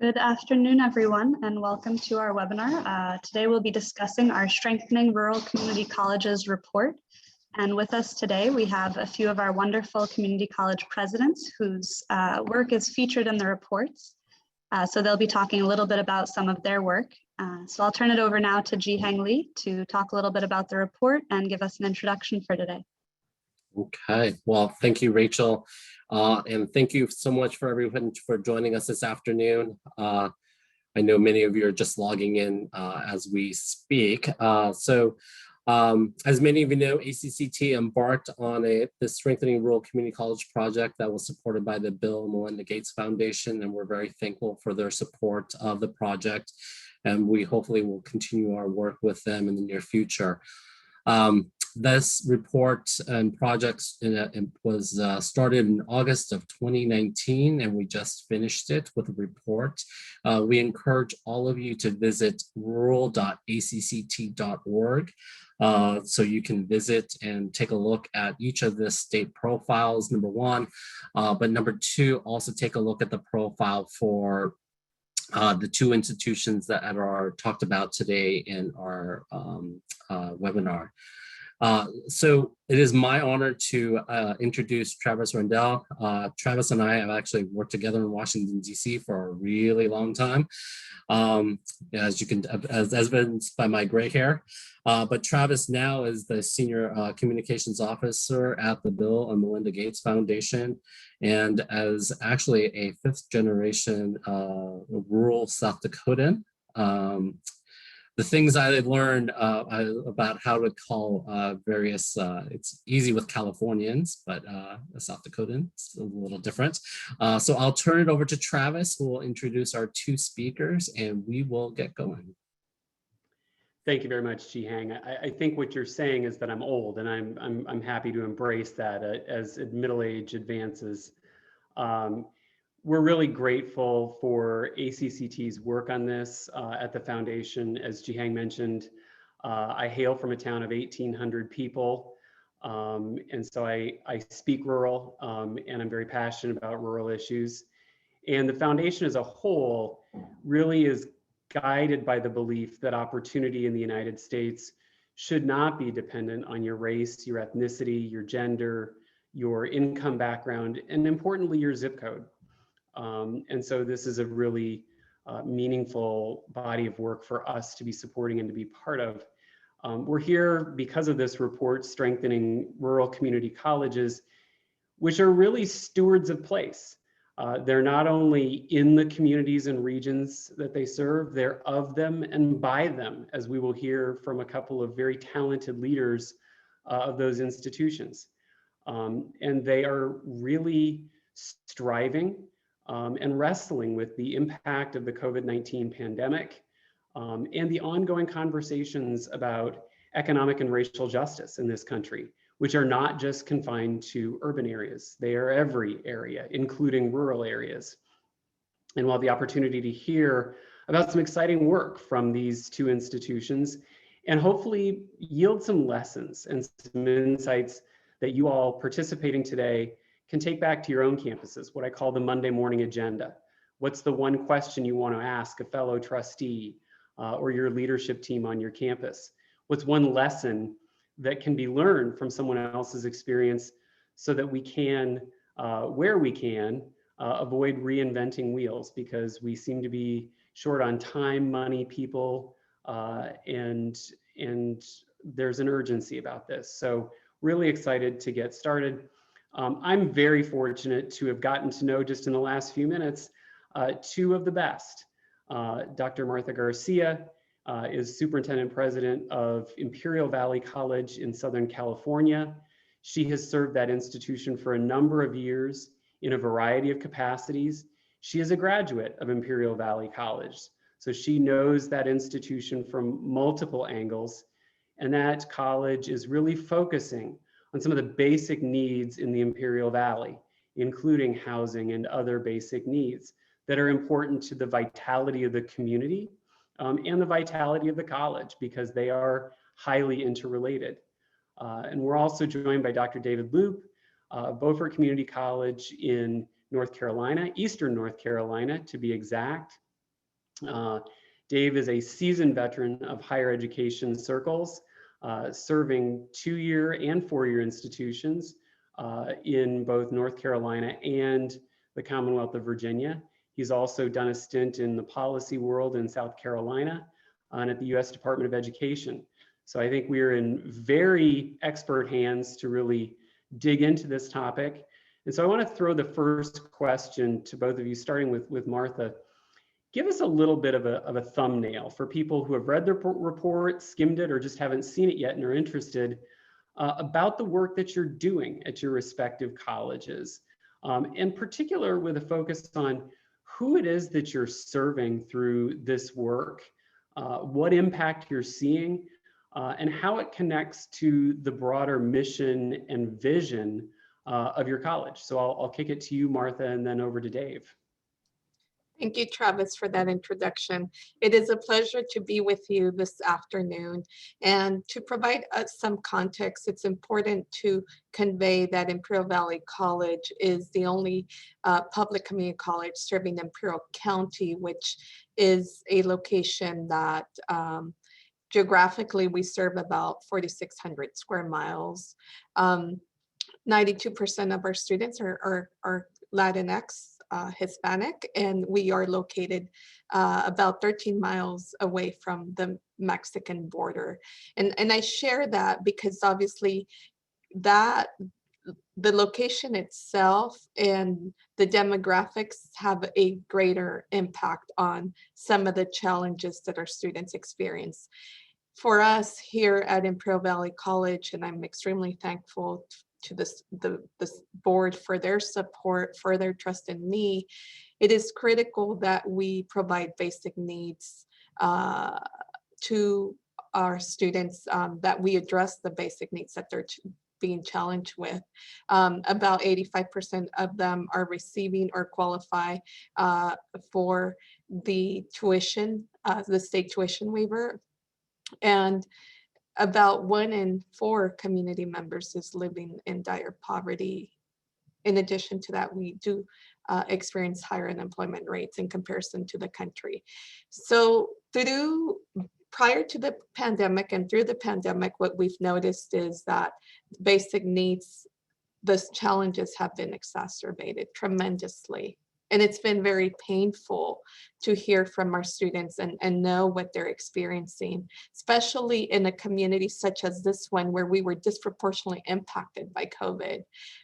Good afternoon, everyone, and welcome to our webinar. Today we'll be discussing our Strengthening Rural Community Colleges report. And with us today, we have a few of our wonderful community college presidents whose work is featured in the reports. So they'll be talking a little bit about some of their work. So I'll turn it over now to Jee Hang Lee to talk a little bit about the report and give us an introduction for today. Okay, well, thank you, Rachel. And thank you so much for everyone for joining us this afternoon. I know many of you are just logging in as we speak. As many of you know, ACCT embarked on the Strengthening Rural Community College project that was supported by the Bill and Melinda Gates Foundation, and we're very thankful for their support of the project. And we hopefully will continue our work with them in the near future. This report and project was started in August of 2019, and we just finished it with a report. We encourage all of you to visit rural.acct.org so you can visit and take a look at each of the state profiles, number one, but number two, also take a look at the profile for the two institutions that are talked about today in our webinar. So it is my honor to introduce Travis Rendell. Travis and I have actually worked together in Washington, D.C. for a really long time, as you can, as evidenced by my gray hair. But Travis now is the Senior Communications Officer at the Bill and Melinda Gates Foundation, and as actually a fifth generation rural South Dakotan. The things I learned about how to call various, it's easy with Californians, but South Dakotans, it's a little different. So I'll turn it over to Travis, who will introduce our two speakers, and we will get going. Thank you very much, Jee Hang. I think what you're saying is that I'm old, and I'm happy to embrace that as middle age advances. We're really grateful for ACCT's work on this at the foundation. As Jee Hang mentioned, I hail from a town of 1,800 people, and so I speak rural, and I'm very passionate about rural issues. And the foundation as a whole really is guided by the belief that opportunity in the United States should not be dependent on your race, your ethnicity, your gender, your income background, and importantly, your zip code. And so this is a really meaningful body of work for us to be supporting and to be part of. We're here because of this report, Strengthening Rural Community Colleges, which are really stewards of place. They're not only in the communities and regions that they serve, they're of them and by them, as we will hear from a couple of very talented leaders of those institutions. And they are really striving and wrestling with the impact of the COVID-19 pandemic and the ongoing conversations about economic and racial justice in this country, which are not just confined to urban areas. They are every area, including rural areas. And while the opportunity to hear about some exciting work from these two institutions and hopefully yield some lessons and some insights that you all participating today can take back to your own campuses, what I call the Monday morning agenda. What's the one question you want to ask a fellow trustee or your leadership team on your campus? What's one lesson that can be learned from someone else's experience so that we can, where we can, avoid reinventing wheels, because we seem to be short on time, money, people, and there's an urgency about this. So really excited to get started. I'm very fortunate to have gotten to know, just in the last few minutes, two of the best. Dr. Martha Garcia is Superintendent President of Imperial Valley College in Southern California. She has served that institution for a number of years in a variety of capacities. She is a graduate of Imperial Valley College, so she knows that institution from multiple angles, and that college is really focusing on some of the basic needs in the Imperial Valley, including housing and other basic needs that are important to the vitality of the community and the vitality of the college, because they are highly interrelated. And we're also joined by Dr. David Loope, Beaufort Community College in North Carolina, Eastern North Carolina to be exact. Dave is a seasoned veteran of higher education circles, serving 2-year and 4-year institutions in both North Carolina and the Commonwealth of Virginia. He's also done a stint in the policy world in South Carolina and at the U.S. Department of Education. So I think we're in very expert hands to really dig into this topic. And so I want to throw the first question to both of you, starting with Martha. Give us a little bit of a thumbnail for people who have read the report, skimmed it, or just haven't seen it yet and are interested about the work that you're doing at your respective colleges. In particular, with a focus on who it is that you're serving through this work, what impact you're seeing, and how it connects to the broader mission and vision of your college. So I'll kick it to you, Martha, and then over to Dave. Thank you, Travis, for that introduction. It is a pleasure to be with you this afternoon. And to provide us some context, it's important to convey that Imperial Valley College is the only public community college serving Imperial County, which is a location that geographically we serve about 4,600 square miles. 92% of our students are Latinx, Hispanic, and we are located about 13 miles away from the Mexican border. And I share that because obviously that the location itself and the demographics have a greater impact on some of the challenges that our students experience. For us here at Imperial Valley College, and I'm extremely thankful to this board for their support, for their trust in me, it is critical that we provide basic needs to our students, that we address the basic needs that they're being challenged with. About 85% of them are receiving or qualify for the tuition, the state tuition waiver. And about 1 in 4 community members is living in dire poverty. In addition to that, we do experience higher unemployment rates in comparison to the country. So prior to the pandemic and through the pandemic, what we've noticed is that basic needs, those challenges have been exacerbated tremendously. And it's been very painful to hear from our students and know what they're experiencing, especially in a community such as this one, where we were disproportionately impacted by COVID,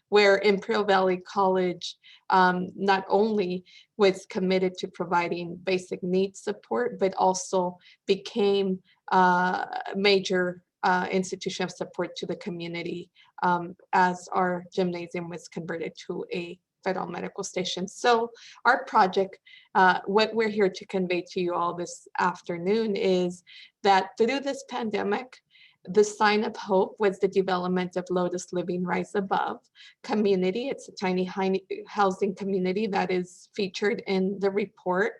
where Imperial Valley College not only was committed to providing basic needs support, but also became a major institution of support to the community as our gymnasium was converted to a federal medical station. So our project, what we're here to convey to you all this afternoon is that through this pandemic, the sign of hope was the development of Lotus Living Rise Above community. It's a tiny housing community that is featured in the report.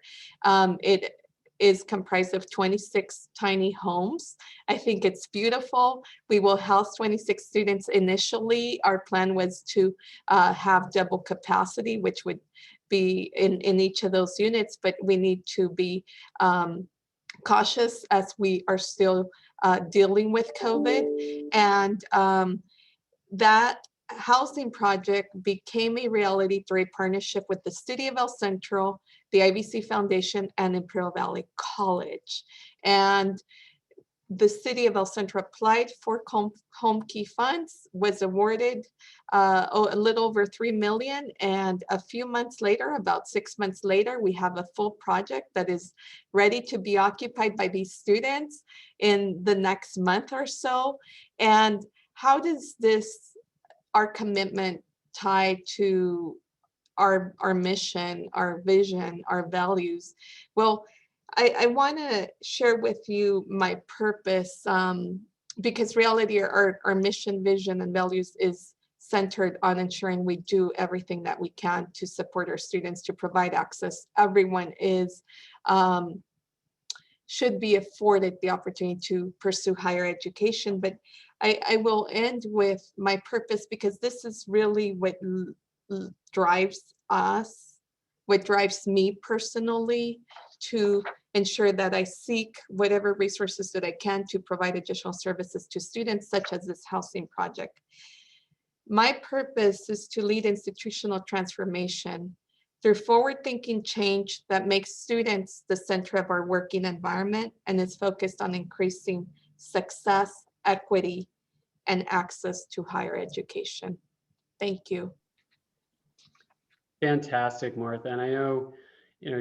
It is comprised of 26 tiny homes. I think it's beautiful. We will house 26 students initially. Our plan was to have double capacity, which would be in each of those units, but we need to be cautious as we are still dealing with COVID. And that housing project became a reality through a partnership with the City of El Centro, the IVC Foundation, and Imperial Valley College. And the City of El Centro applied for home key funds, was awarded a little over $3 million. And a few months later, about 6 months later, we have a full project that is ready to be occupied by these students in the next month or so. And how does our commitment tie to our mission, our vision, our values? Well, I want to share with you my purpose, because reality, our mission, vision, and values is centered on ensuring we do everything that we can to support our students, to provide access. Everyone should be afforded the opportunity to pursue higher education. But I will end with my purpose, because this is really what drives us, what drives me personally to ensure that I seek whatever resources that I can to provide additional services to students, such as this housing project. My purpose is to lead institutional transformation through forward-thinking change that makes students the center of our working environment and is focused on increasing success, equity, and access to higher education. Thank you. Fantastic, Martha. And I know,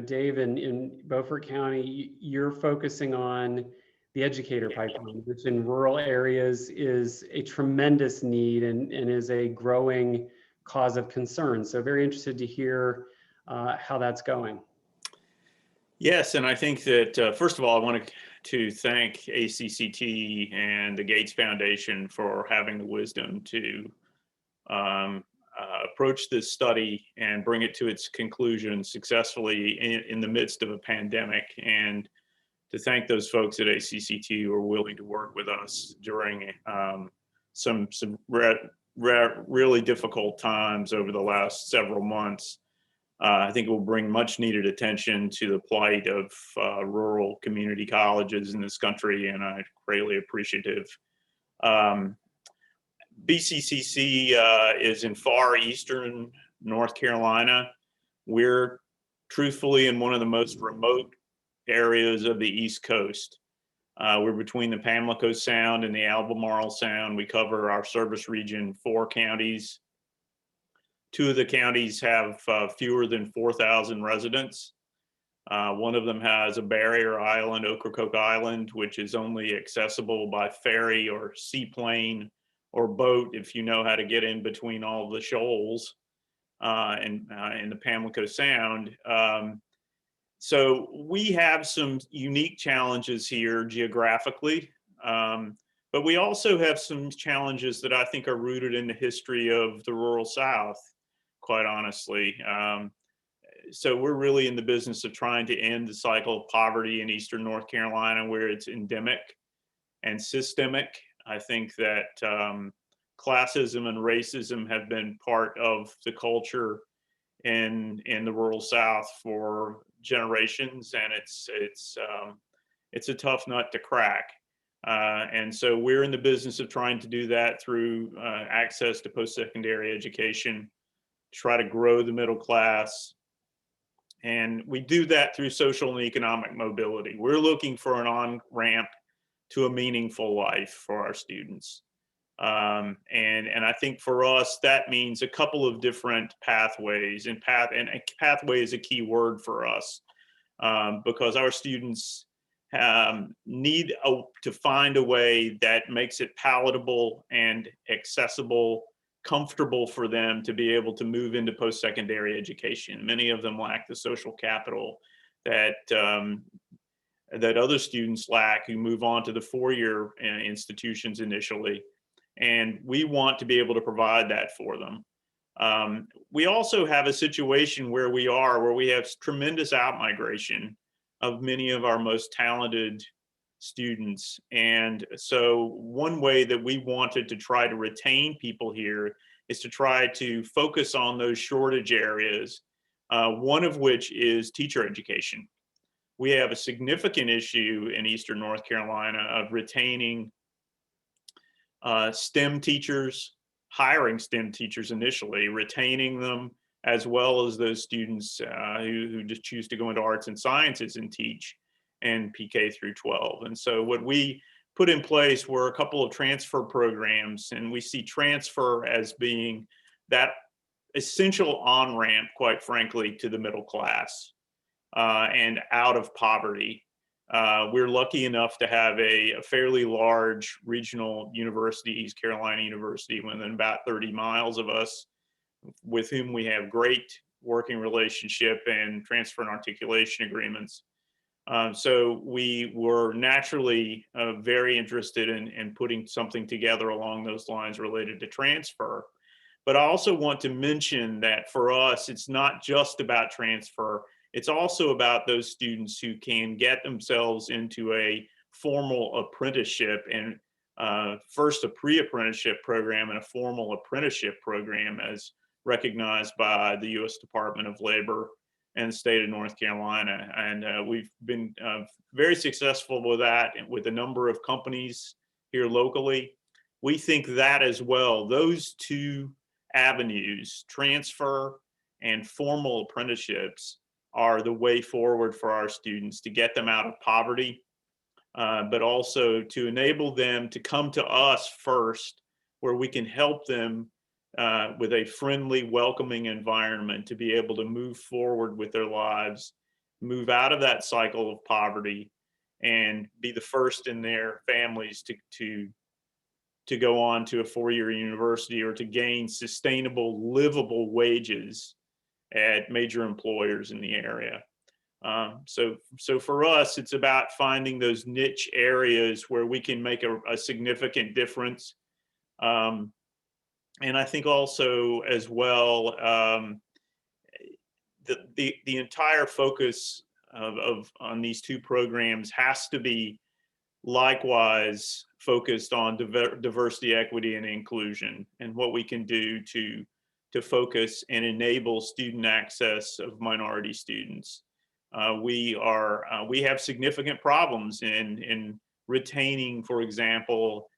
Dave, in Beaufort County, you're focusing on the educator pipeline, which in rural areas is a tremendous need and is a growing cause of concern. So very interested to hear how that's going. Yes, and I think that, first of all, I want to thank ACCT and the Gates Foundation for having the wisdom to approach this study and bring it to its conclusion successfully in the midst of a pandemic, and to thank those folks at ACCT who are willing to work with us during some really difficult times over the last several months. I think it will bring much needed attention to the plight of rural community colleges in this country, and I'm greatly appreciative. BCCC is in far eastern North Carolina. We're truthfully in one of the most remote areas of the East Coast. We're between the Pamlico Sound and the Albemarle Sound. We cover our service region 4 counties. 2 of the counties have fewer than 4,000 residents. One of them has a barrier island, Ocracoke Island, which is only accessible by ferry or seaplane or boat if you know how to get in between all the shoals in the Pamlico Sound. So we have some unique challenges here geographically, but we also have some challenges that I think are rooted in the history of the rural South, quite honestly. So we're really in the business of trying to end the cycle of poverty in Eastern North Carolina, where it's endemic and systemic. I think that classism and racism have been part of the culture in the rural South for generations, and it's a tough nut to crack. And so we're in the business of trying to do that through access to post-secondary education, try to grow the middle class. And we do that through social and economic mobility. We're looking for an on-ramp to a meaningful life for our students. And I think for us, that means a couple of different pathways, and pathway is a key word for us, because our students need to find a way that makes it palatable and accessible, comfortable for them to be able to move into post-secondary education. Many of them lack the social capital that other students lack who move on to the 4-year institutions initially. And we want to be able to provide that for them. We also have a situation where we have tremendous outmigration of many of our most talented students. And so one way that we wanted to try to retain people here is to try to focus on those shortage areas, one of which is teacher education. We have a significant issue in Eastern North Carolina of retaining STEM teachers, hiring STEM teachers initially, retaining them, as well as those students who just choose to go into arts and sciences and teach and PK through 12. And so what we put in place were a couple of transfer programs, and we see transfer as being that essential on-ramp, quite frankly, to the middle class and out of poverty. We're lucky enough to have a fairly large regional university, East Carolina University, within about 30 miles of us, with whom we have great working relationship and transfer and articulation agreements. So we were naturally very interested in putting something together along those lines related to transfer. But I also want to mention that for us, it's not just about transfer. It's also about those students who can get themselves into a formal apprenticeship, and first a pre-apprenticeship program and a formal apprenticeship program as recognized by the U.S. Department of Labor. and the state of North Carolina. And we've been very successful with that with a number of companies here locally. We think that as well, those two avenues, transfer and formal apprenticeships, are the way forward for our students to get them out of poverty, but also to enable them to come to us first, where we can help them with a friendly, welcoming environment to be able to move forward with their lives, move out of that cycle of poverty, and be the first in their families to go on to a four-year university or to gain sustainable, livable wages at major employers in the area. So for us, it's about finding those niche areas where we can make a significant difference. And I think also as well, the entire focus on these two programs has to be likewise focused on diversity, equity, and inclusion, and what we can do to focus and enable student access of minority students. We have significant problems in retaining, for example,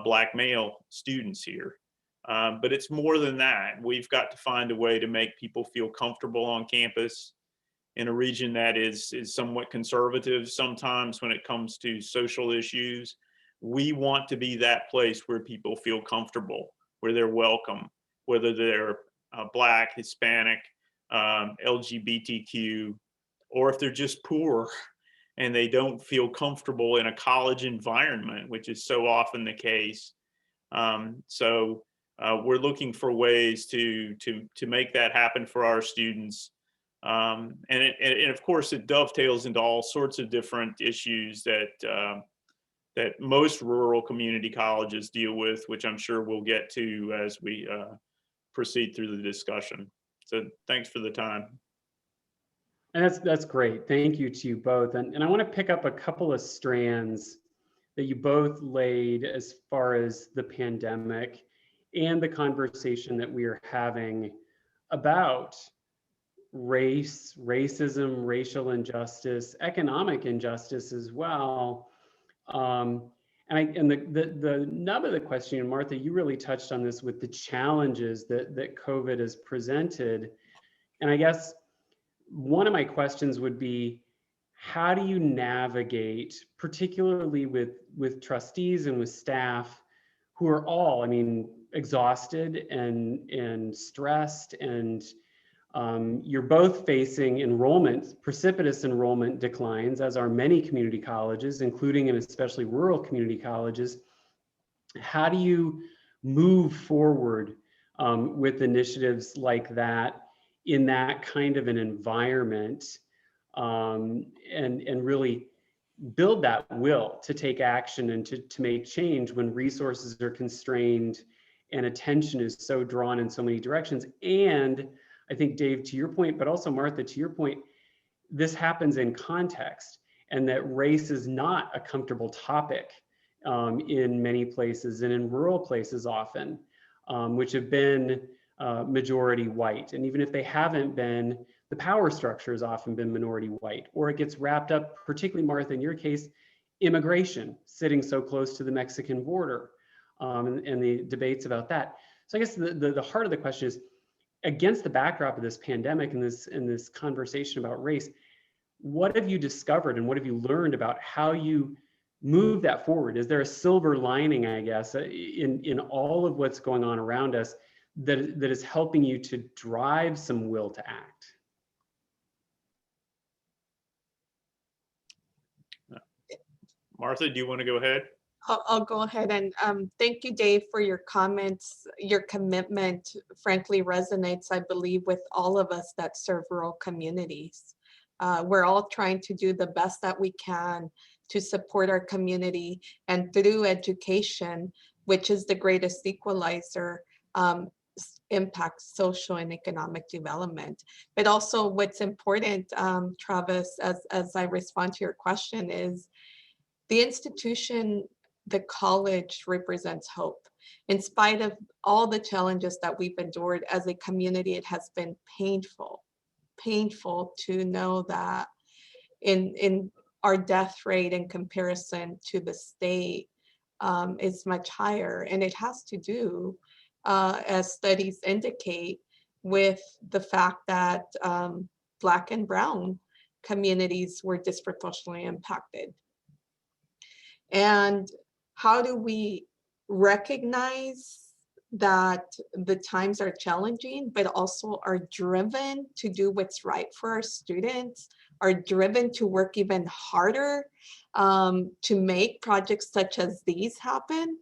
Black male students here. But it's more than that. We've got to find a way to make people feel comfortable on campus in a region that is somewhat conservative sometimes when it comes to social issues. We want to be that place where people feel comfortable, where they're welcome, whether they're Black, Hispanic, LGBTQ, or if they're just poor and they don't feel comfortable in a college environment, which is so often the case. So we're looking for ways to make that happen for our students. And of course, it dovetails into all sorts of different issues that most rural community colleges deal with, which I'm sure we'll get to as we proceed through the discussion. So thanks for the time. And that's great. Thank you to you both. And I want to pick up a couple of strands that you both laid as far as the pandemic and the conversation that we are having about race, racism, racial injustice, economic injustice as well. And the nub of the question, and Martha, you really touched on this with the challenges that COVID has presented. And I guess one of my questions would be, how do you navigate, particularly with trustees and with staff who are all, I mean, exhausted and stressed, and you're both facing precipitous enrollment declines, as are many community colleges, including and especially rural community colleges. How do you move forward with initiatives like that in that kind of an environment, and really build that will to take action and to make change when resources are constrained and attention is so drawn in so many directions? And I think, Dave, to your point, but also Martha, to your point, this happens in context, and that race is not a comfortable topic in many places, and in rural places often, which have been majority white. And even if they haven't been, the power structure has often been minority white, or it gets wrapped up, particularly Martha, in your case, immigration, sitting so close to the Mexican border, and the debates about that. So I guess the heart of the question is, against the backdrop of this pandemic and this conversation about race, what have you discovered and what have you learned about how you move that forward? Is there a silver lining, I guess, in all of what's going on around us that is helping you to drive some will to act? Martha, do you want to go ahead? I'll go ahead, and thank you, Dave, for your comments. Your commitment frankly resonates, I believe, with all of us that serve rural communities. We're all trying to do the best that we can to support our community, and through education, which is the greatest equalizer, impact social and economic development. But also what's important, Travis, as I respond to your question, is the institution, the college, represents hope. In spite of all the challenges that we've endured as a community, it has been painful painful to know that in our death rate in comparison to the state is much higher. And it has to do, as studies indicate, with the fact that Black and Brown communities were disproportionately impacted. And how do we recognize that the times are challenging, but also are driven to do what's right for our students, are driven to work even harder to make projects such as these happen?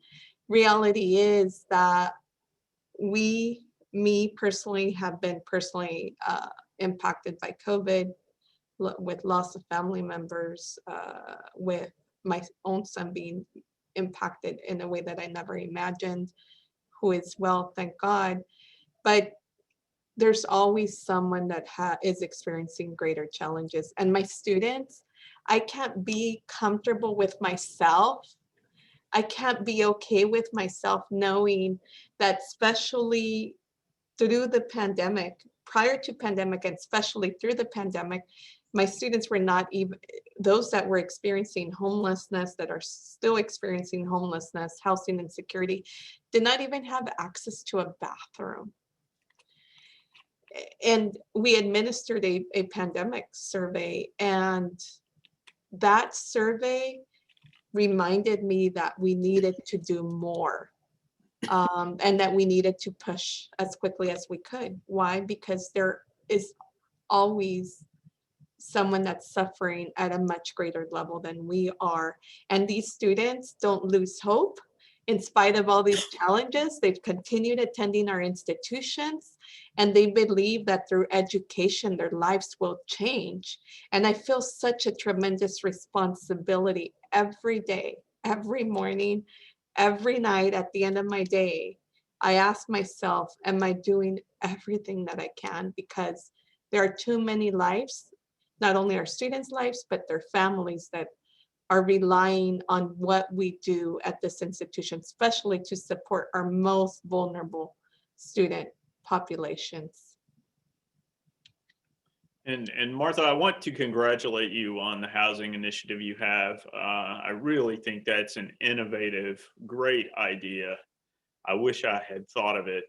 Reality is that me personally, have been personally impacted by COVID, with loss of family members, with my own son being impacted in a way that I never imagined, who is well, thank God. But there's always someone that is experiencing greater challenges. And my students, I can't be comfortable with myself. I can't be okay with myself knowing that, especially through the pandemic, prior to pandemic, and especially through the pandemic, my students were not even, those that were experiencing homelessness, that are still experiencing homelessness, housing insecurity, did not even have access to a bathroom. And we administered a pandemic survey, and that survey reminded me that we needed to do more, and that we needed to push as quickly as we could. Why? Because there is always someone that's suffering at a much greater level than we are. And these students don't lose hope. In spite of all these challenges, they've continued attending our institutions, and they believe that through education, their lives will change. And I feel such a tremendous responsibility every day, every morning, every night. At the end of my day, I ask myself, am I doing everything that I can? Because there are too many lives, not only our students' lives, but their families, that are relying on what we do at this institution, especially to support our most vulnerable student populations. And Martha, I want to congratulate you on the housing initiative you have. I really think that's an innovative, great idea. I wish I had thought of it.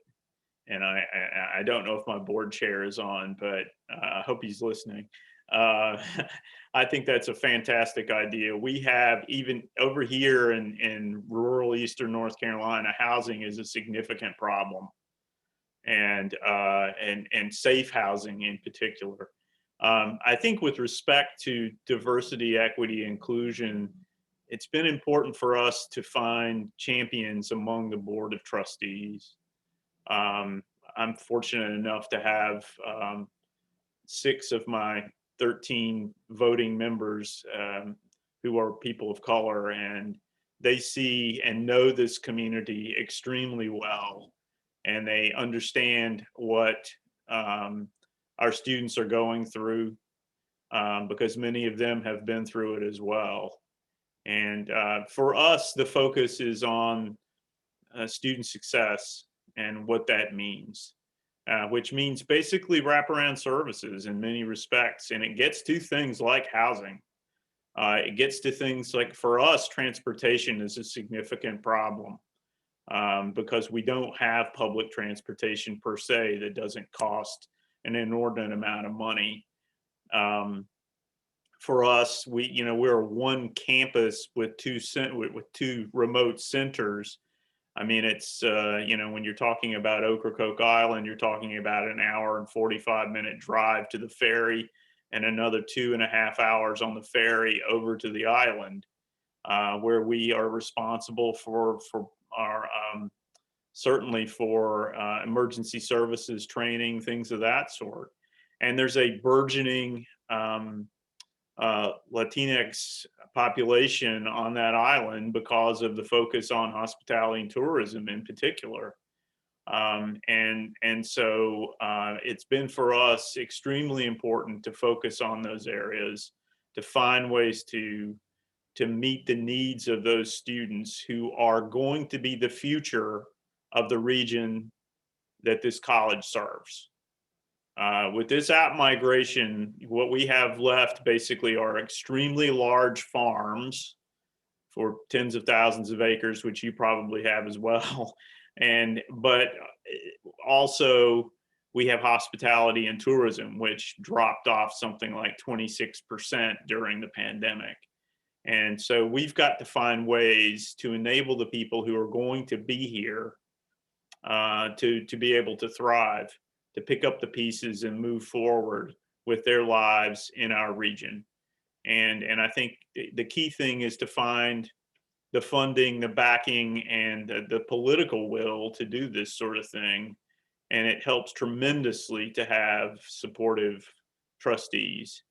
And I don't know if my board chair is on, but I hope he's listening. I think that's a fantastic idea. We have, even over here in rural Eastern North Carolina, housing is a significant problem, and safe housing in particular. I think with respect to diversity, equity, inclusion, it's been important for us to find champions among the Board of Trustees. I'm fortunate enough to have 6 of my 13 voting members who are people of color, and they see and know this community extremely well, and they understand what our students are going through, because many of them have been through it as well. And for us, the focus is on student success and what that means. Which means basically wraparound services in many respects. And it gets to things like housing. It gets to things like, for us, transportation is a significant problem because we don't have public transportation per se that doesn't cost an inordinate amount of money. For us, we're one campus with two remote centers. I mean, it's, when you're talking about Ocracoke Island, you're talking about an hour and 45-minute drive to the ferry and another 2.5 hours on the ferry over to the island, where we are responsible for our, certainly for emergency services training, things of that sort. And there's a burgeoning Latinx population on that island because of the focus on hospitality and tourism in particular. And so it's been for us extremely important to focus on those areas, to find ways to meet the needs of those students who are going to be the future of the region that this college serves. With this out migration, what we have left basically are extremely large farms for tens of thousands of acres, which you probably have as well. But also we have hospitality and tourism, which dropped off something like 26% during the pandemic. And so we've got to find ways to enable the people who are going to be here to be able to thrive, to pick up the pieces and move forward with their lives in our region. And I think the key thing is to find the funding, the backing, and the political will to do this sort of thing. And it helps tremendously to have supportive trustees,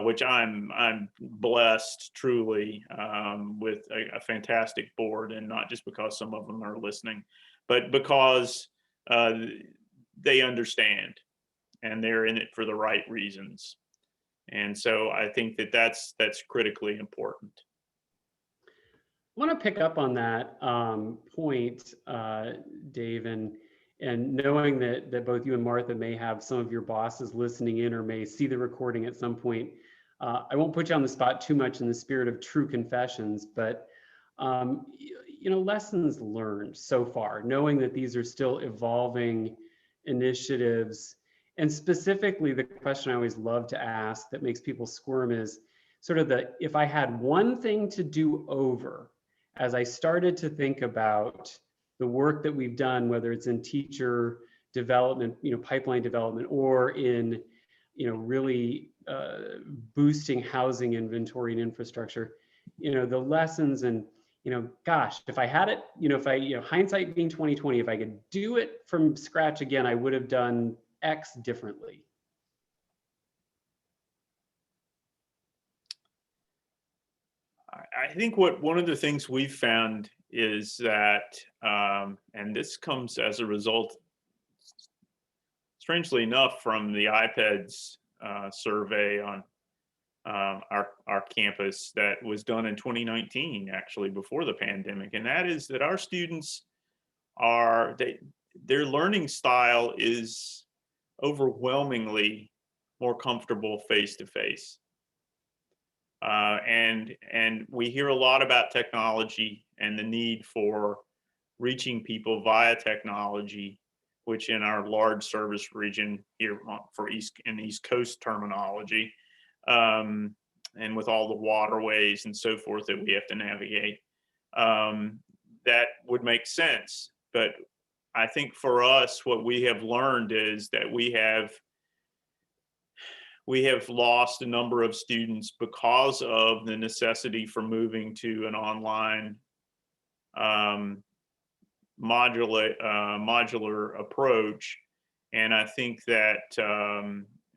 which I'm blessed truly with a fantastic board, and not just because some of them are listening, but because they understand and they're in it for the right reasons. And so I think that that's critically important. I want to pick up on that point, Dave, and knowing that both you and Martha may have some of your bosses listening in or may see the recording at some point. I won't put you on the spot too much in the spirit of true confessions, but lessons learned so far, knowing that these are still evolving initiatives. And specifically, the question I always love to ask that makes people squirm is sort of if I had one thing to do over, as I started to think about the work that we've done, whether it's in teacher development, pipeline development, or in, really boosting housing inventory and infrastructure, the lessons and, gosh, if I had it, hindsight being 2020, if I could do it from scratch again, I would have done X differently. I think one of the things we've found is that, and this comes as a result, strangely enough, from the iPads survey on our campus that was done in 2019, actually before the pandemic, and that is that our students their learning style is overwhelmingly more comfortable face-to-face. And we hear a lot about technology and the need for reaching people via technology, which in our large service region here in East Coast terminology, and with all the waterways and so forth that we have to navigate, that would make sense. But I think for us, what we have learned is that we have lost a number of students because of the necessity for moving to an online modular approach. And I think that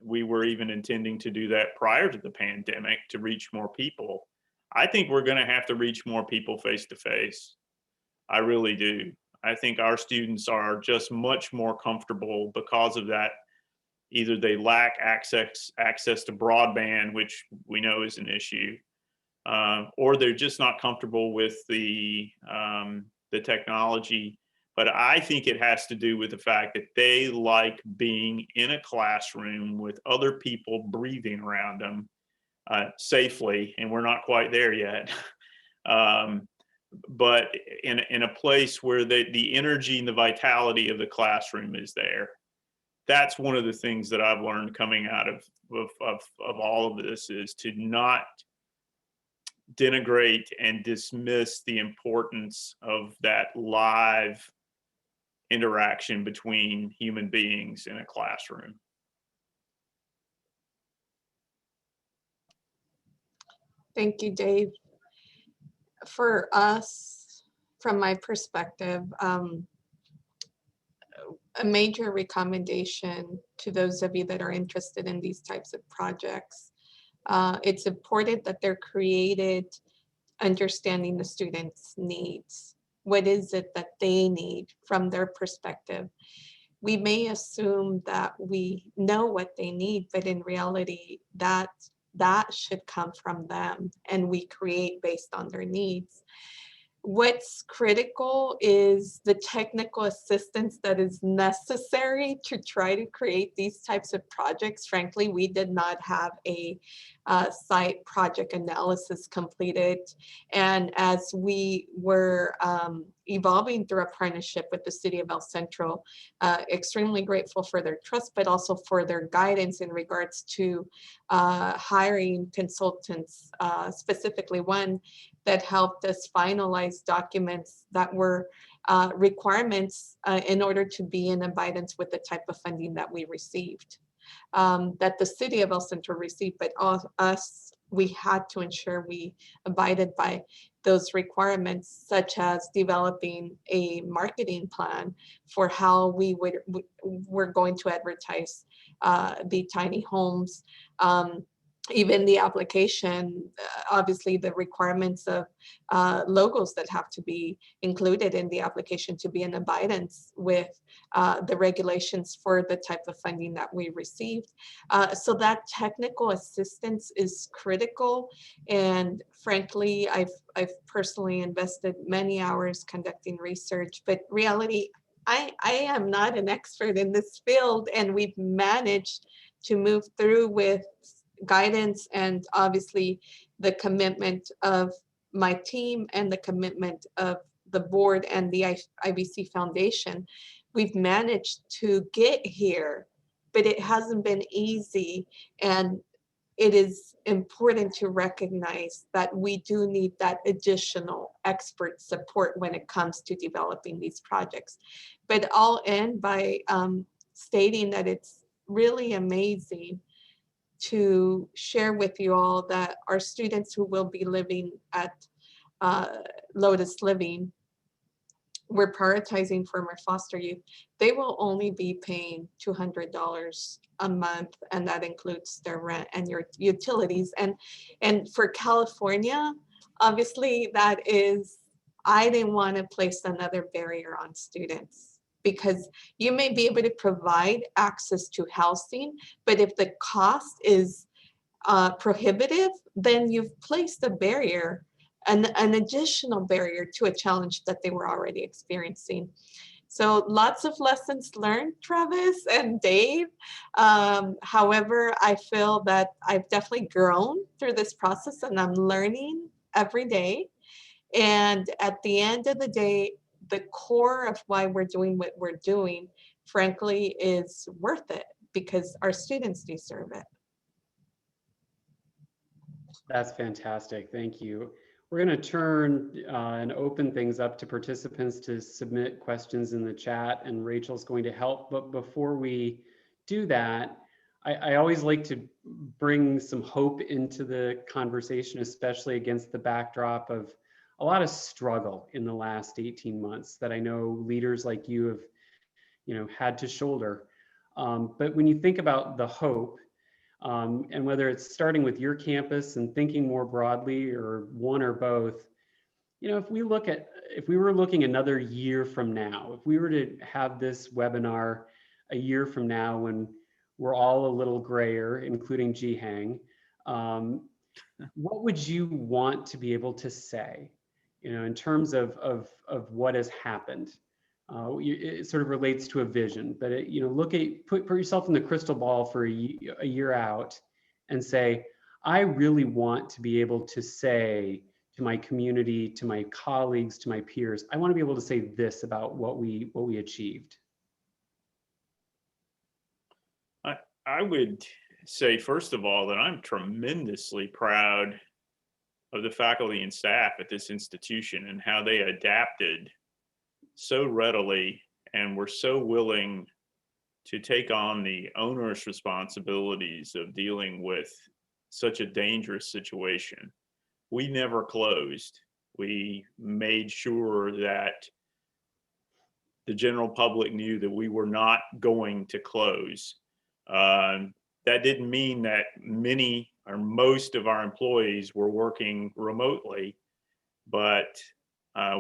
we were even intending to do that prior to the pandemic to reach more people. I think we're going to have to reach more people face to face. I really do. I think our students are just much more comfortable because of that. Either they lack access to broadband, which we know is an issue, or they're just not comfortable with the technology. But I think it has to do with the fact that they like being in a classroom with other people breathing around them safely, and we're not quite there yet. But in a place where the energy and the vitality of the classroom is there. That's one of the things that I've learned coming out of all of this, is to not denigrate and dismiss the importance of that live interaction between human beings in a classroom. Thank you, Dave. For us, from my perspective, a major recommendation to those of you that are interested in these types of projects, it's important that they're created understanding the students' needs. What is it that they need from their perspective? We may assume that we know what they need, but in reality, that should come from them, and we create based on their needs. what's critical is the technical assistance that is necessary to try to create these types of projects. Frankly, we did not have a site project analysis completed. And as we were evolving through a partnership with the City of El Centro, extremely grateful for their trust, but also for their guidance in regards to hiring consultants, specifically one that helped us finalize documents that were requirements in order to be in abidance with the type of funding that we received, that the City of El Centro received, but us, we had to ensure we abided by those requirements, such as developing a marketing plan for how we're going to advertise the tiny homes. Even the application, obviously the requirements of logos that have to be included in the application to be in abidance with the regulations for the type of funding that we received. So that technical assistance is critical. And frankly, I've personally invested many hours conducting research, but reality, I am not an expert in this field, and we've managed to move through with guidance and obviously the commitment of my team and the commitment of the board and the IBC Foundation. We've managed to get here, but it hasn't been easy. And it is important to recognize that we do need that additional expert support when it comes to developing these projects. But I'll end by stating that it's really amazing to share with you all that our students who will be living at Lotus Living, we're prioritizing for our foster youth. They will only be paying $200 a month, and that includes their rent and your utilities. And for California, obviously that is, I didn't want to place another barrier on students, because you may be able to provide access to housing, but if the cost is prohibitive, then you've placed a barrier, an additional barrier to a challenge that they were already experiencing. So lots of lessons learned, Travis and Dave. However, I feel that I've definitely grown through this process, and I'm learning every day. And at the end of the day, the core of why we're doing what we're doing, frankly, is worth it, because our students deserve it. That's fantastic. Thank you. We're going to turn and open things up to participants to submit questions in the chat, and Rachel's going to help. But before we do that, I always like to bring some hope into the conversation, especially against the backdrop of a lot of struggle in the last 18 months that I know leaders like you have, had to shoulder. But when you think about the hope, and whether it's starting with your campus and thinking more broadly, or one or both, if we were looking another year from now, if we were to have this webinar a year from now when we're all a little grayer, including Jee Hang, what would you want to be able to say, in terms of what has happened? It sort of relates to a vision, but put yourself in the crystal ball for a year out and say, I really want to be able to say to my community, to my colleagues, to my peers, I want to be able to say this about what we achieved. I would say, first of all, that I'm tremendously proud of the faculty and staff at this institution and how they adapted so readily and were so willing to take on the onerous responsibilities of dealing with such a dangerous situation. We never closed. We made sure that the general public knew that we were not going to close. That didn't mean that many or most of our employees were working remotely, but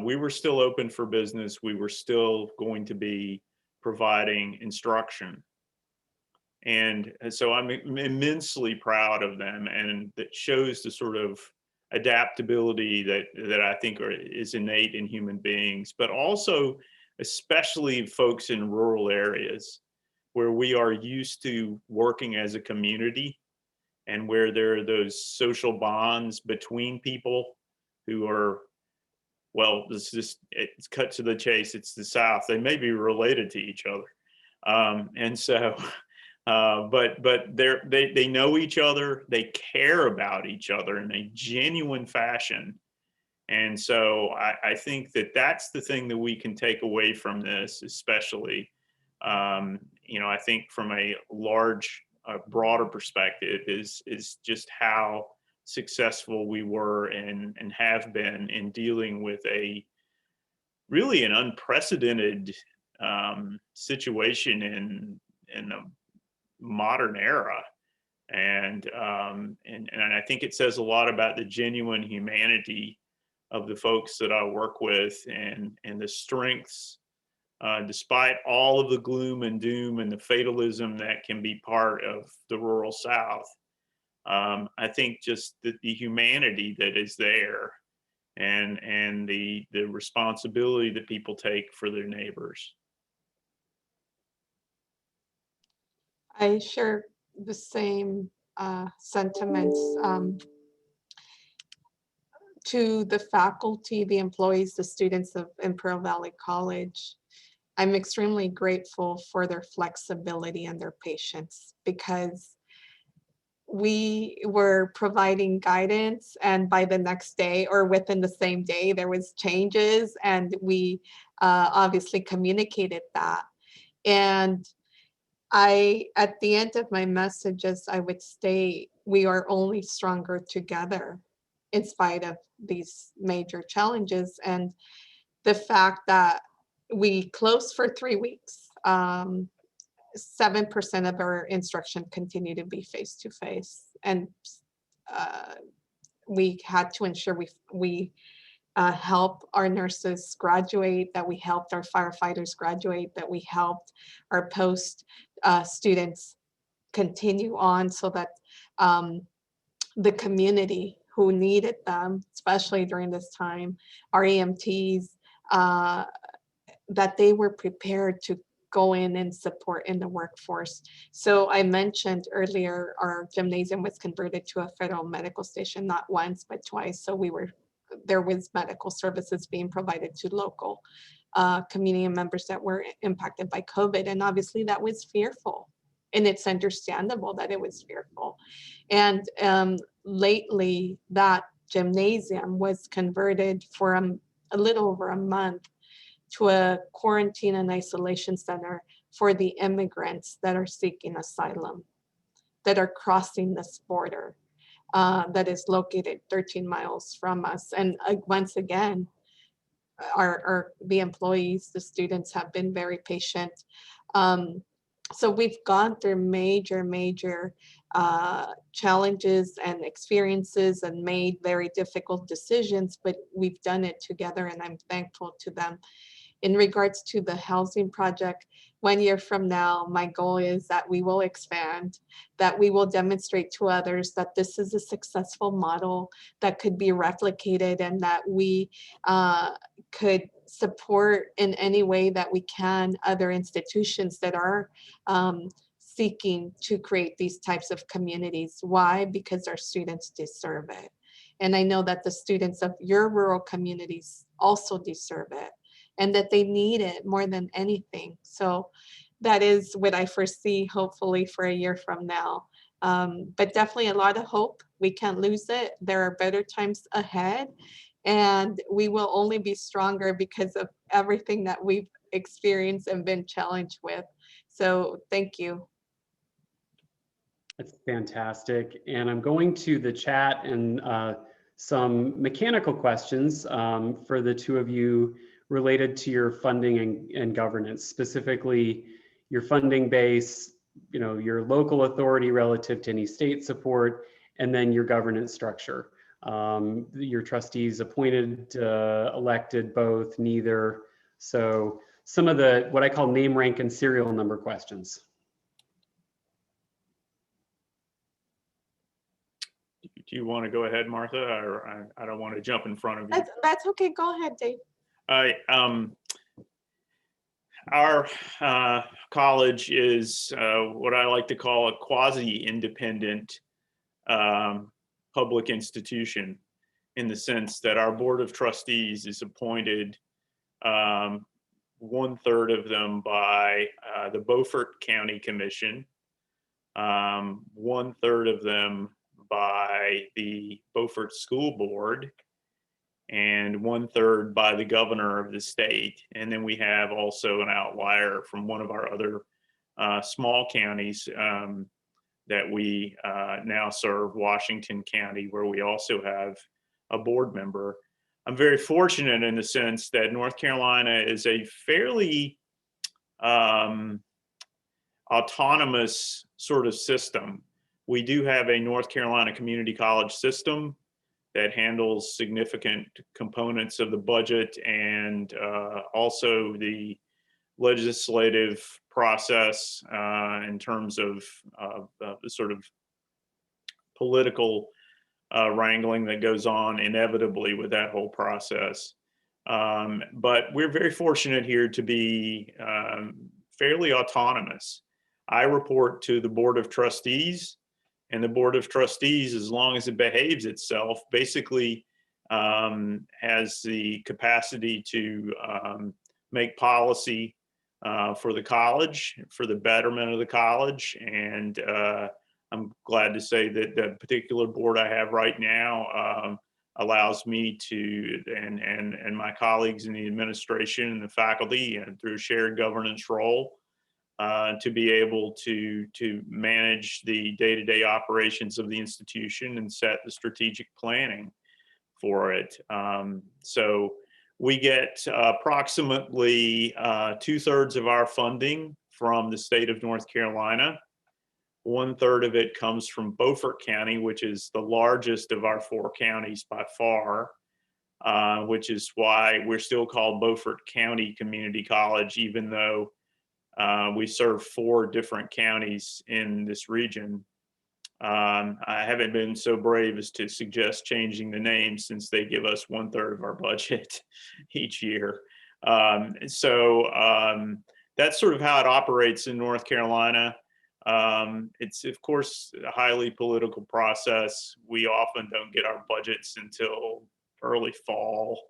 we were still open for business. We were still going to be providing instruction. And so I'm immensely proud of them, and that shows the sort of adaptability that I think is innate in human beings, but also especially folks in rural areas where we are used to working as a community and where there are those social bonds between people who are, well, it's cut to the chase. It's the South. They may be related to each other. And so, but they know each other. They care about each other in a genuine fashion. And so I think that that's the thing that we can take away from this, especially, I think from a broader perspective is just how successful we were and have been in dealing with really an unprecedented situation in the modern era. And I think it says a lot about the genuine humanity of the folks that I work with and the strengths, despite all of the gloom and doom and the fatalism that can be part of the rural South. I think just the humanity that is there and the responsibility that people take for their neighbors. I share the same sentiments. To the faculty, the employees, the students of Imperial Valley College, I'm extremely grateful for their flexibility and their patience, because we were providing guidance and by the next day or within the same day there was changes, and we obviously communicated that. And at the end of my messages, I would state we are only stronger together in spite of these major challenges. And the fact that we closed for 3 weeks, 7% of our instruction continued to be face-to-face. And we had to ensure we help our nurses graduate, that we helped our firefighters graduate, that we helped our post students continue on, so that the community who needed them, especially during this time, our EMTs, that they were prepared to go in and support in the workforce. So I mentioned earlier, our gymnasium was converted to a federal medical station, not once, but twice. So there was medical services being provided to local community members that were impacted by COVID. And obviously that was fearful. And it's understandable that it was fearful. And lately, that gymnasium was converted for a little over a month to a quarantine and isolation center for the immigrants that are seeking asylum, that are crossing this border, that is located 13 miles from us. And once again, the employees, the students have been very patient. So we've gone through major challenges and experiences and made very difficult decisions, but we've done it together, and I'm thankful to them. In regards to the housing project, 1 year from now, my goal is that we will expand, that we will demonstrate to others that this is a successful model that could be replicated, and that we could support in any way that we can other institutions that are seeking to create these types of communities. Why? Because our students deserve it. And I know that the students of your rural communities also deserve it, and that they need it more than anything. So that is what I foresee, hopefully, for a year from now. But definitely a lot of hope. We can't lose it. There are better times ahead, and we will only be stronger because of everything that we've experienced and been challenged with. So thank you. That's fantastic. And I'm going to the chat and some mechanical questions for the two of you related to your funding and governance, specifically your funding base, your local authority relative to any state support, and then your governance structure. Your trustees appointed, elected, both, neither. So some of the, what I call name, rank, and serial number questions. you want to go ahead, Martha, or I don't want to jump in front of you? That's okay. Go ahead, Dave. Our college is what I like to call a quasi-independent public institution, in the sense that our board of trustees is appointed 1/3 of them by the Beaufort County Commission, 1/3 of them by the Beaufort School Board, and 1/3 by the governor of the state. And then we have also an outlier from one of our other small counties that we now serve, Washington County, where we also have a board member. I'm very fortunate in the sense that North Carolina is a fairly autonomous sort of system. We do have a North Carolina community college system that handles significant components of the budget and also the legislative process in terms of the sort of political wrangling that goes on inevitably with that whole process. But we're very fortunate here to be fairly autonomous. I report to the Board of Trustees, and the Board of Trustees, as long as it behaves itself, basically has the capacity to make policy for the college, for the betterment of the college. And I'm glad to say that the particular board I have right now allows me to, and my colleagues in the administration and the faculty, and through a shared governance role, to be able to manage the day-to-day operations of the institution and set the strategic planning for it. So we get approximately 2/3 of our funding from the state of North Carolina. 1/3 of it comes from Beaufort County, which is the largest of our 4 counties by far, which is why we're still called Beaufort County Community College, even though we serve 4 different counties in this region. I haven't been so brave as to suggest changing the name, since they give us 1/3 of our budget each year. So that's sort of how it operates in North Carolina. It's, of course, a highly political process. We often don't get our budgets until early fall,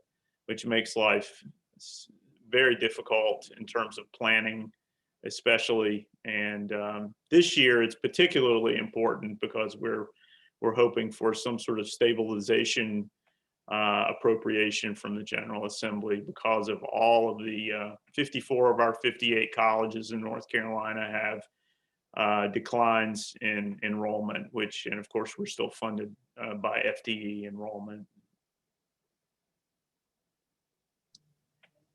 which makes life very difficult in terms of planning, especially. And this year it's particularly important because we're hoping for some sort of stabilization appropriation from the General Assembly, because of all of the 54 of our 58 colleges in North Carolina have declines in enrollment, which, and of course, we're still funded by FTE enrollment.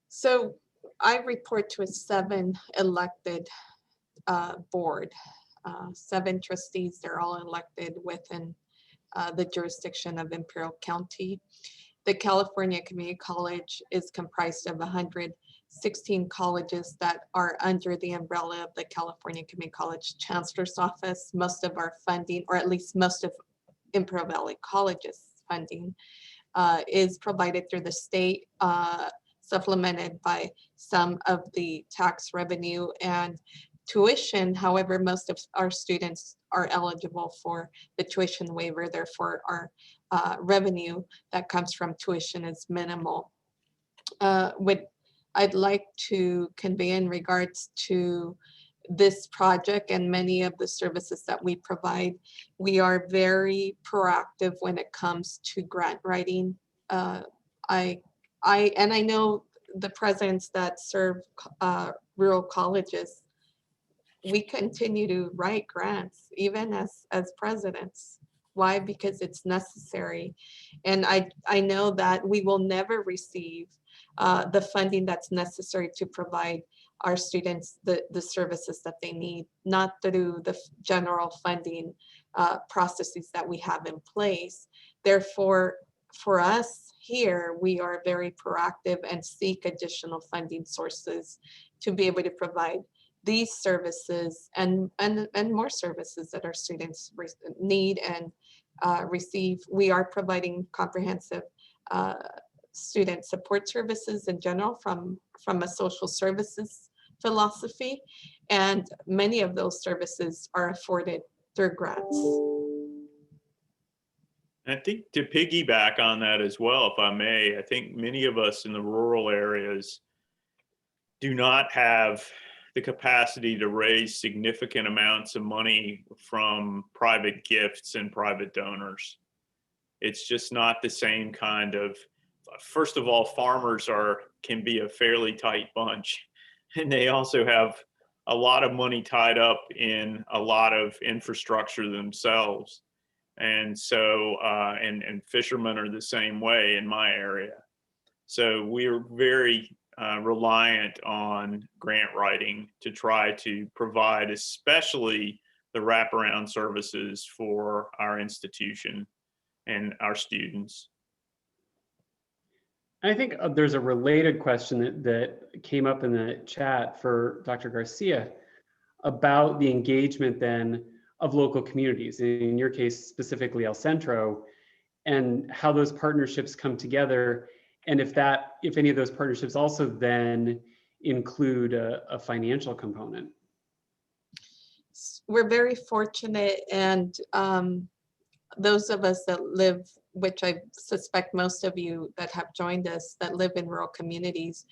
So I report to a 7 elected board, 7 trustees. They're all elected within the jurisdiction of Imperial County. The California Community College is comprised of 116 colleges that are under the umbrella of the California Community College Chancellor's Office. Most of our funding, or at least most of Imperial Valley College's funding, is provided through the state, supplemented by some of the tax revenue and tuition. However, most of our students are eligible for the tuition waiver. Therefore, our revenue that comes from tuition is minimal. What I'd like to convey in regards to this project and many of the services that we provide, we are very proactive when it comes to grant writing. I know the presidents that serve rural colleges, we continue to write grants even as presidents. Why? Because it's necessary. And I know that we will never receive the funding that's necessary to provide our students the services that they need, not through the general funding processes that we have in place. Therefore, for us here, we are very proactive and seek additional funding sources to be able to provide these services and more services that our students need and receive. We are providing comprehensive student support services in general from a social services philosophy, and many of those services are afforded through grants. I think to piggyback on that as well, if I may, I think many of us in the rural areas do not have the capacity to raise significant amounts of money from private gifts and private donors. It's just not the same kind of, first of all, farmers can be a fairly tight bunch, and they also have a lot of money tied up in a lot of infrastructure themselves. And so, and fishermen are the same way in my area. So we're very reliant on grant writing to try to provide, especially the wraparound services for our institution and our students. I think there's a related question that came up in the chat for Dr. Garcia about the engagement then of local communities, in your case specifically El Centro, and how those partnerships come together, and if any of those partnerships also then include a financial component. We're very fortunate, and those of us that live, which I suspect most of you that have joined us that live in rural communities,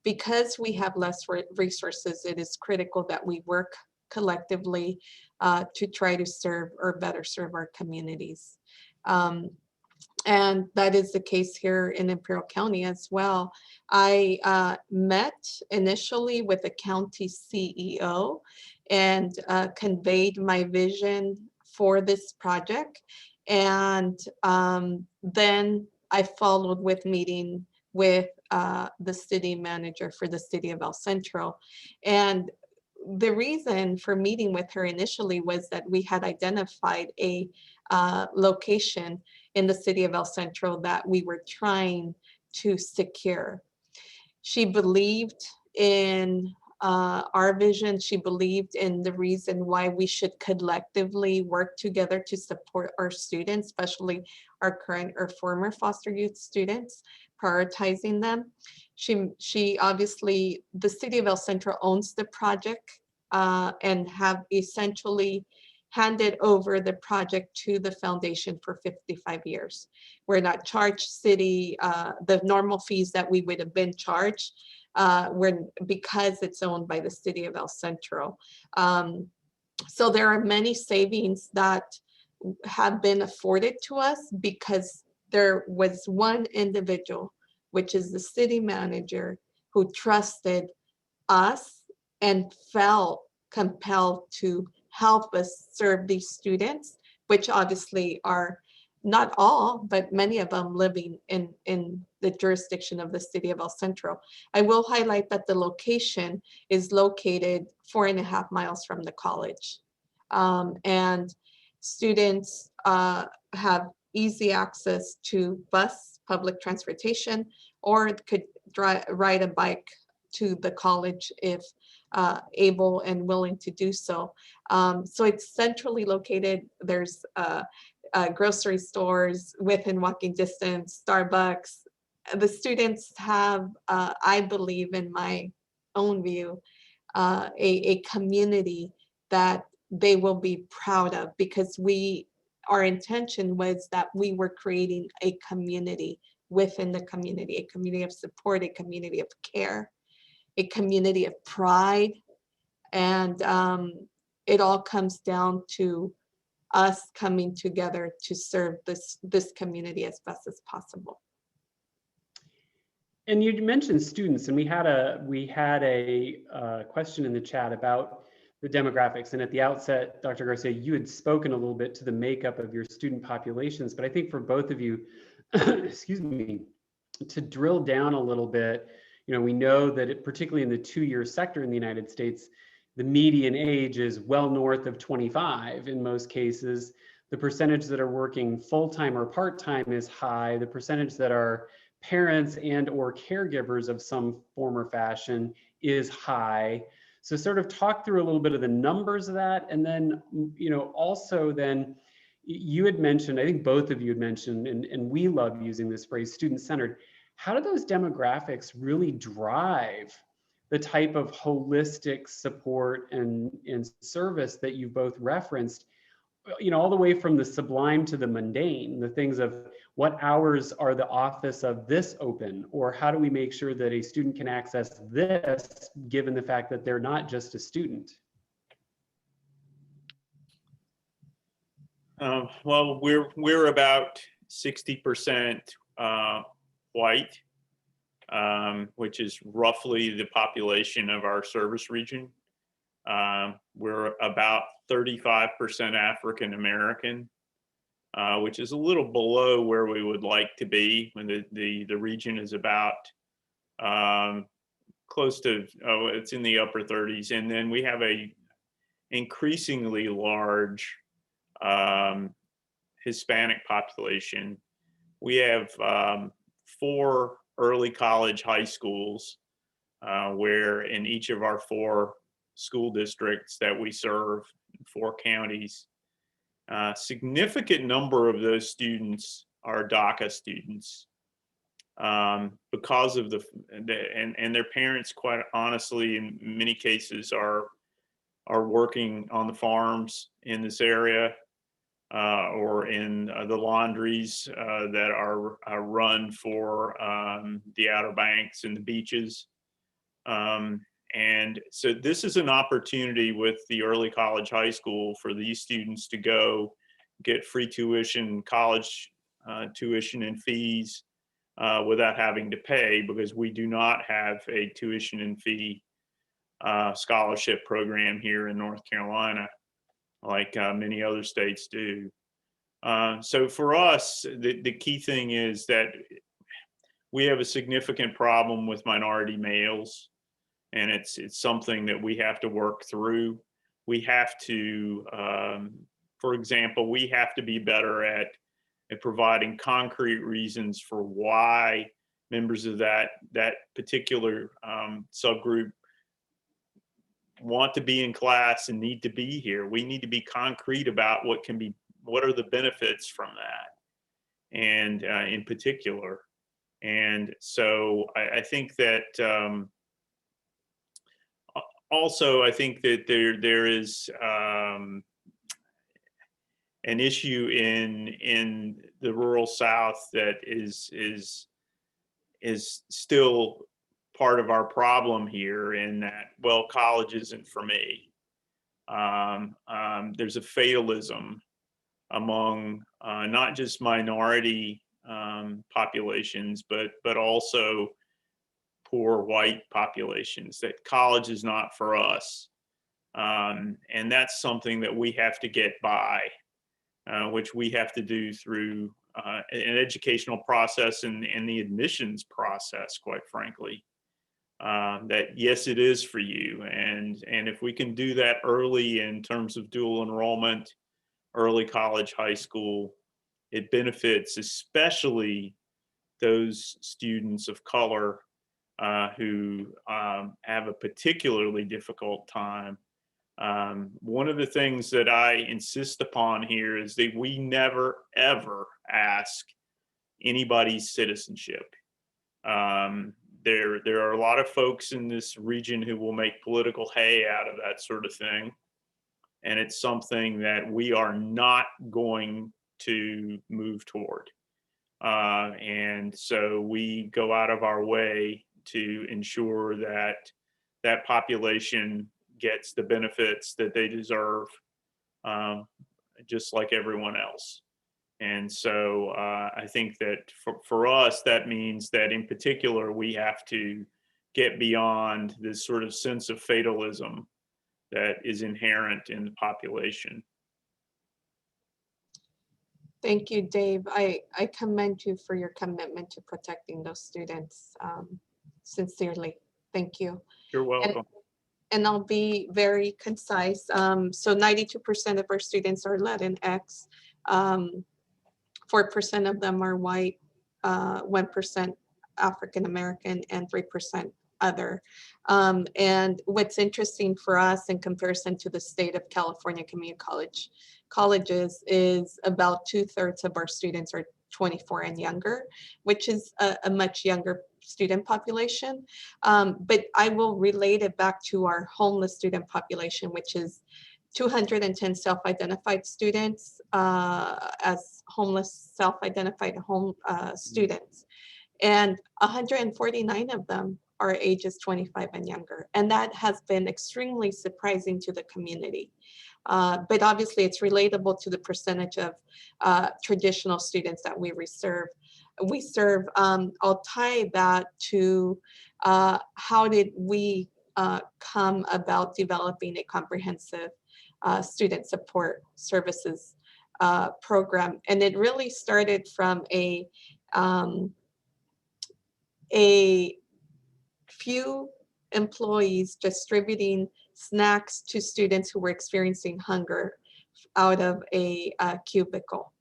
because we have less resources, it is critical that we work collectively to try to serve or better serve our communities. And that is the case here in Imperial County as well. I met initially with the county CEO and conveyed my vision for this project. And then I followed with meeting with the city manager for the city of El Centro. And the reason for meeting with her initially was that we had identified a location in the city of El Centro that we were trying to secure. She believed in our vision. She believed in the reason why we should collectively work together to support our students, especially our current or former foster youth students, prioritizing them. She obviously, the city of El Centro owns the project and have essentially handed over the project to the foundation for 55 years. We're not charged city, the normal fees that we would have been charged because it's owned by the city of El Centro. So there are many savings that have been afforded to us because there was one individual, which is the city manager, who trusted us and felt compelled to help us serve these students, which obviously are not all, but many of them living in the jurisdiction of the city of El Centro. I will highlight that the location is located 4.5 miles from the college. And students have easy access to bus, public transportation, or could ride a bike to the college if able and willing to do so. So it's centrally located. There's grocery stores within walking distance, Starbucks. The students have, I believe in my own view, a community that they will be proud of, because our intention was that we were creating a community within the community, a community of support, a community of care, a community of pride. And it all comes down to us coming together to serve this community as best as possible. And you mentioned students, and we had a question in the chat about the demographics. And at the outset, Dr. Garcia, you had spoken a little bit to the makeup of your student populations, but I think for both of you, excuse me, to drill down a little bit, we know that particularly in the 2-year sector in the United States, the median age is well north of 25 in most cases. The percentage that are working full-time or part-time is high. The percentage that are parents and or caregivers of some form or fashion is high. So sort of talk through a little bit of the numbers of that. And then, also then you had mentioned, I think both of you had mentioned, and we love using this phrase, student-centered. How do those demographics really drive the type of holistic support and service that you both referenced, all the way from the sublime to the mundane, the things of what hours are the office of this open, or how do we make sure that a student can access this, given the fact that they're not just a student? Well, we're about 60% white, which is roughly the population of our service region. We're about 35% African American, which is a little below where we would like to be. When the region is about close to, it's in the upper 30s, and then we have a increasingly large Hispanic population. We have 4 early college high schools, where in each of our 4 school districts that we serve, 4 counties, significant number of those students are DACA students, because of and their parents, quite honestly, in many cases are working on the farms in this area, or in the laundries that are run for the Outer Banks and the beaches. And so this is an opportunity with the early college high school for these students to go get free tuition, college tuition and fees without having to pay, because we do not have a tuition and fee scholarship program here in North Carolina, like many other states do. So for us, the key thing is that we have a significant problem with minority males, and it's something that we have to work through. We have to, for example, we have to be better at providing concrete reasons for why members of that particular subgroup want to be in class and need to be here. We need to be concrete about what are the benefits from that, and in particular. And so I think that also, I think that there is an issue in the rural South that is still part of our problem here, in that, well, college isn't for me. There's a fatalism among not just minority populations, but also poor white populations, that college is not for us. And that's something that we have to get by, which we have to do through an educational process and the admissions process, quite frankly. That yes, it is for you. And if we can do that early in terms of dual enrollment, early college, high school, it benefits especially those students of color who have a particularly difficult time. One of the things that I insist upon here is that we never, ever ask anybody's citizenship. There are a lot of folks in this region who will make political hay out of that sort of thing. And it's something that we are not going to move toward. And so we go out of our way to ensure that that population gets the benefits that they deserve, just like everyone else. And so I think that for us, that means that in particular, we have to get beyond this sort of sense of fatalism that is inherent in the population. Thank you, Dave. I commend you for your commitment to protecting those students, sincerely. Thank you. You're welcome. And I'll be very concise. So 92% of our students are Latinx. 4% of them are white, 1% African American, and 3% other. And what's interesting for us in comparison to the state of California community colleges is about 2/3 of our students are 24 and younger, which is a much younger student population. But I will relate it back to our homeless student population, which is 210 self-identified students as homeless, self-identified students. And 149 of them are ages 25 and younger. And that has been extremely surprising to the community. But obviously it's relatable to the percentage of traditional students that we serve. I'll tie that to how did we come about developing a comprehensive student support services program. And it really started from a few employees distributing snacks to students who were experiencing hunger out of a cubicle.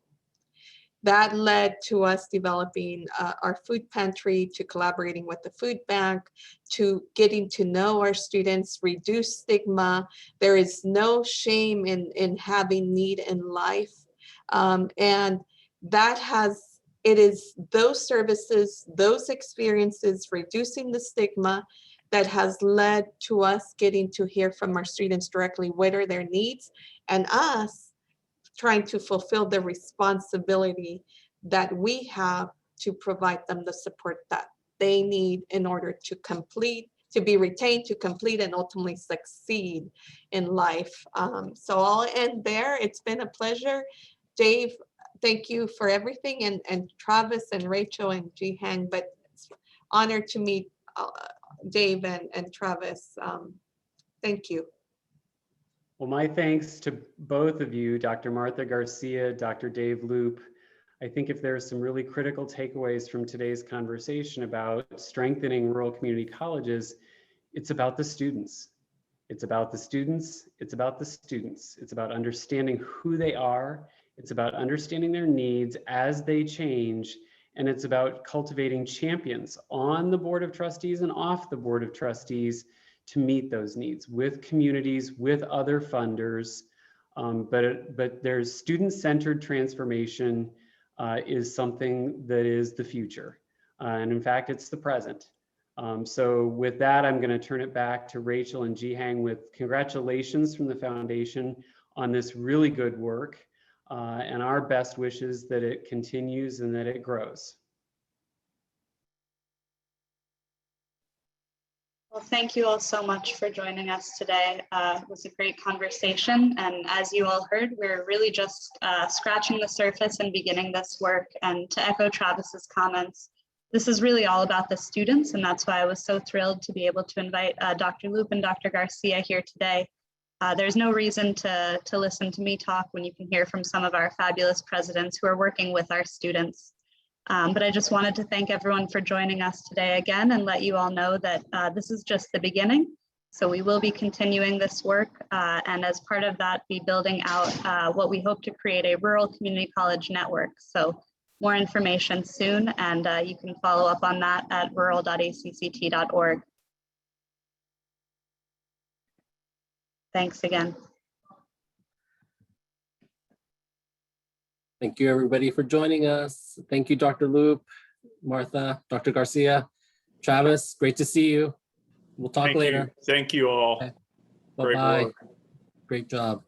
That led to us developing our food pantry, to collaborating with the food bank, to getting to know our students, reduce stigma. There is no shame in having need in life. And that it is those services, those experiences, reducing the stigma that has led to us getting to hear from our students directly what are their needs, and us trying to fulfill the responsibility that we have to provide them the support that they need in order to complete, to be retained, to complete, and ultimately succeed in life. So I'll end there. It's been a pleasure. Dave, thank you for everything, and Travis and Rachel and Jee Hang, but it's an honor to meet Dave and Travis. Thank you. Well, my thanks to both of you, Dr. Martha Garcia, Dr. Dave Loope. I think if there's some really critical takeaways from today's conversation about strengthening rural community colleges, it's about the students. It's about the students. It's about the students. It's about understanding who they are. It's about understanding their needs as they change. And it's about cultivating champions on the Board of Trustees and off the Board of Trustees to meet those needs with communities, with other funders. But there's student-centered transformation is something that is the future. And in fact, it's the present. So with that, I'm going to turn it back to Rachel and Jee Hang with congratulations from the foundation on this really good work, and our best wishes that it continues and that it grows. Well, thank you all so much for joining us today. It was a great conversation. And as you all heard, we're really just scratching the surface and beginning this work. And to echo Travis's comments, this is really all about the students. And that's why I was so thrilled to be able to invite Dr. Loope and Dr. Garcia here today. There's no reason to listen to me talk when you can hear from some of our fabulous presidents who are working with our students. But I just wanted to thank everyone for joining us today again and let you all know that this is just the beginning. So we will be continuing this work and as part of that be building out what we hope to create a rural community college network. So more information soon, and you can follow up on that at rural.acct.org. Thanks again. Thank you, everybody, for joining us. Thank you, Dr. Loope, Martha, Dr. Garcia, Travis. Great to see you. We'll talk later. Thank you all. Okay. Great Bye-bye. work. Great job.